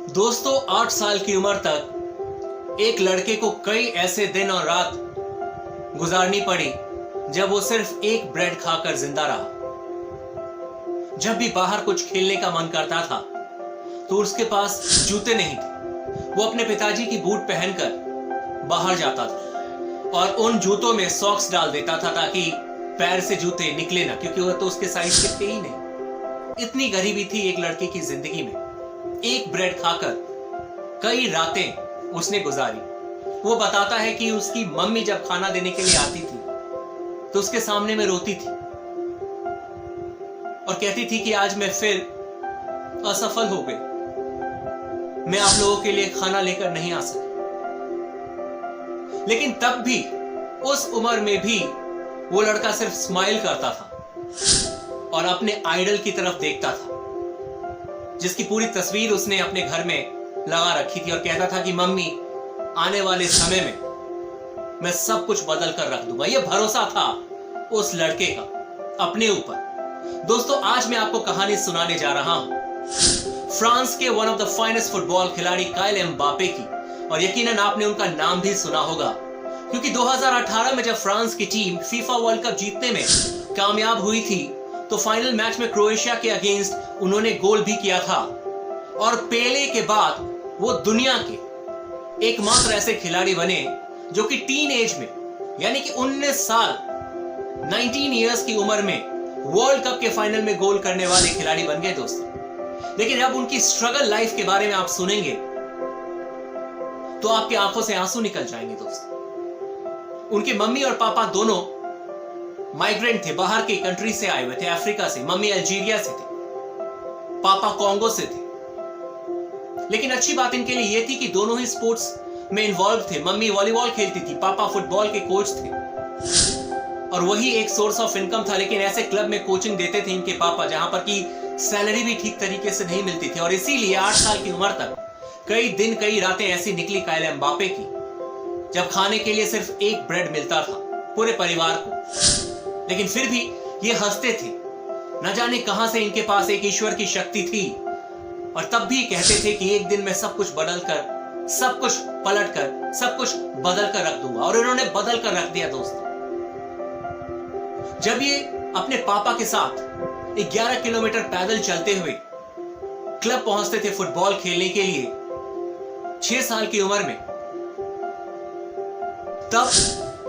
दोस्तों 8 साल की उम्र तक एक लड़के को कई ऐसे दिन और रात गुजारनी पड़ी जब वो सिर्फ एक ब्रेड खाकर जिंदा रहा। जब भी बाहर कुछ खेलने का मन करता था तो उसके पास जूते नहीं थे। वो अपने पिताजी की बूट पहनकर बाहर जाता था और उन जूतों में सॉक्स डाल देता था ताकि पैर से जूते निकले ना, क्योंकि वो तो उसके साइज के थे ही नहीं। इतनी गरीबी थी एक लड़के की जिंदगी में। एक ब्रेड खाकर कई रातें उसने गुजारी। वो बताता है कि उसकी मम्मी जब खाना देने के लिए आती थी तो उसके सामने में रोती थी और कहती थी कि आज मैं फिर असफल हो गई, मैं आप लोगों के लिए खाना लेकर नहीं आ सकी। लेकिन तब भी उस उम्र में भी वो लड़का सिर्फ स्माइल करता था और अपने आइडल की तरफ देखता था जिसकी पूरी तस्वीर उसने अपने घर में लगा रखी थी और कहता था कि मम्मी आने वाले समय में मैं सब कुछ बदल कर रख दूंगा। यह भरोसा था उस लड़के का अपने ऊपर। दोस्तों आज मैं आपको कहानी सुनाने जा रहा हूं फ्रांस के one of the finest football खिलाड़ी काइल एम्बापे की। और यकीनन आपने उनका नाम भी सुना होगा क्योंकि 2018 में जब फ्रांस की टीम फीफा वर्ल्ड कप जीतने में कामयाब हुई थी तो फाइनल मैच में क्रोएशिया के अगेंस्ट उन्होंने गोल भी किया था। और पेले के बाद वो दुनिया के एकमात्र ऐसे खिलाड़ी बने जो कि टीन एज में यानी कि 19 साल 19 इयर्स की उम्र में वर्ल्ड कप के फाइनल में गोल करने वाले खिलाड़ी बन गए दोस्तों। लेकिन जब उनकी स्ट्रगल लाइफ के बारे में आप सुनेंगे तो आपकी आंखों से आंसू निकल जाएंगे दोस्तों। उनके मम्मी और पापा दोनों माइग्रेंट थे, बाहर के कंट्री से आए हुए थे, अफ्रीका से। मम्मी अल्जीरिया से थे, पापा कॉन्गो से थे। लेकिन अच्छी बात इनके लिए यह थी कि दोनों ही स्पोर्ट्स में इन्वॉल्व थे। मम्मी वॉलीबॉल खेलती थी, पापा फुटबॉल के कोच थे और वही एक सोर्स ऑफ इनकम था। लेकिन ऐसे क्लब में कोचिंग देते थे इनके पापा जहां पर की सैलरी भी ठीक तरीके से नहीं मिलती थी। और इसीलिए 8 साल की उम्र तक कई दिन कई रातें ऐसी निकली काइल एम्बापे की जब खाने के लिए सिर्फ एक ब्रेड मिलता था पूरे परिवार को। लेकिन फिर भी ये हंसते थे, न जाने कहां से इनके पास एक ईश्वर की शक्ति थी। और तब भी कहते थे कि एक दिन मैं सब कुछ बदल कर, सब कुछ पलट कर, सब कुछ बदल कर रख दूंगा। और इन्होंने बदल कर रख दिया दोस्तों। जब ये अपने पापा के साथ 11 किलोमीटर पैदल चलते हुए क्लब पहुंचते थे फुटबॉल खेलने के लिए 6 साल की उम्र में, तब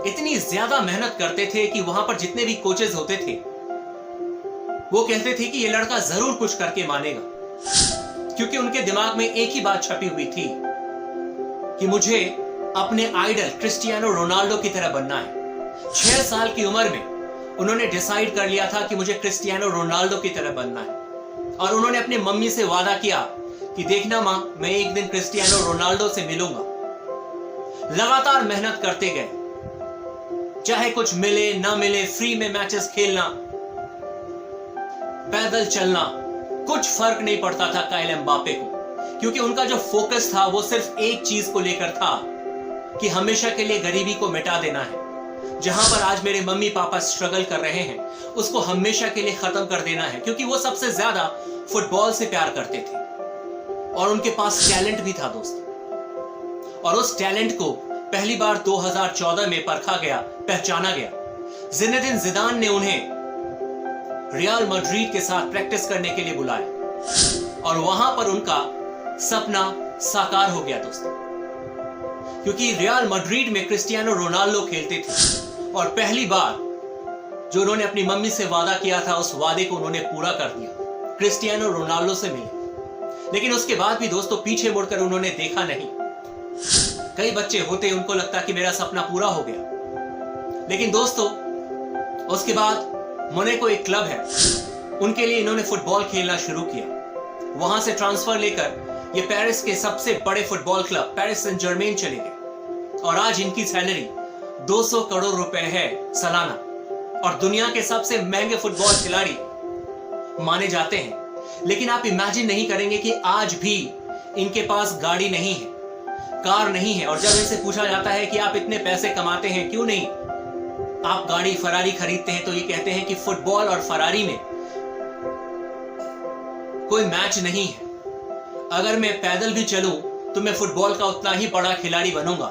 इतनी ज्यादा मेहनत करते थे कि वहां पर जितने भी कोचेस होते थे वो कहते थे कि ये लड़का जरूर कुछ करके मानेगा, क्योंकि उनके दिमाग में एक ही बात छपी हुई थी कि मुझे अपने आइडल क्रिस्टियानो रोनाल्डो की तरह बनना है। 6 साल की उम्र में उन्होंने डिसाइड कर लिया था कि मुझे क्रिस्टियानो रोनाल्डो की तरह बनना है। और उन्होंने अपनी मम्मी से वादा किया कि देखना मां, मैं एक दिन क्रिस्टियानो रोनाल्डो से मिलूंगा। लगातार मेहनत करते गए, चाहे कुछ मिले ना मिले, फ्री में मैचेस खेलना, पैदल चलना, कुछ फर्क नहीं पड़ता था काइल एम्बापे को, क्योंकि उनका जो फोकस था वो सिर्फ एक चीज को लेकर था कि हमेशा के लिए गरीबी को मिटा देना है। जहां पर आज मेरे मम्मी पापा स्ट्रगल कर रहे हैं उसको हमेशा के लिए खत्म कर देना है, क्योंकि वो सबसे ज्यादा फुटबॉल से प्यार करते थे और उनके पास टैलेंट भी था दोस्तों। और उस टैलेंट को पहली बार 2014 में परखा गया, पहचाना गया। जिनेदिन जिदान ने उन्हें रियल मैड्रिड के साथ प्रैक्टिस करने के लिए बुलाया और वहां पर उनका सपना साकार हो गया दोस्तों, क्योंकि रियल मैड्रिड में क्रिस्टियानो रोनाल्डो खेलते थे। और पहली बार जो उन्होंने अपनी मम्मी से वादा किया था उस वादे को उन्होंने पूरा कर दिया, क्रिस्टियानो रोनाल्डो से मिले। लेकिन उसके बाद भी दोस्तों पीछे मुड़कर उन्होंने देखा नहीं। कई बच्चे होते उनको लगता कि मेरा सपना पूरा हो गया। लेकिन दोस्तों उसके बाद मोनाको एक क्लब है, उनके लिए इन्होंने फुटबॉल खेलना शुरू किया। वहां से ट्रांसफर लेकर ये पेरिस के सबसे बड़े football club Paris Saint Germain चले गए। और आज इनकी सैलरी 200 करोड़ रुपए है सालाना और दुनिया के सबसे महंगे फुटबॉल खिलाड़ी माने जाते हैं। लेकिन आप इमेजिन नहीं करेंगे कि आज भी इनके पास गाड़ी नहीं है, कार नहीं है। और जब इनसे पूछा जाता है कि आप इतने पैसे कमाते हैं, क्यों नहीं आप गाड़ी फरारी खरीदते हैं, तो ये कहते हैं कि फुटबॉल और फरारी में कोई मैच नहीं है। अगर मैं पैदल भी चलूं तो मैं फुटबॉल का उतना ही बड़ा खिलाड़ी बनूंगा।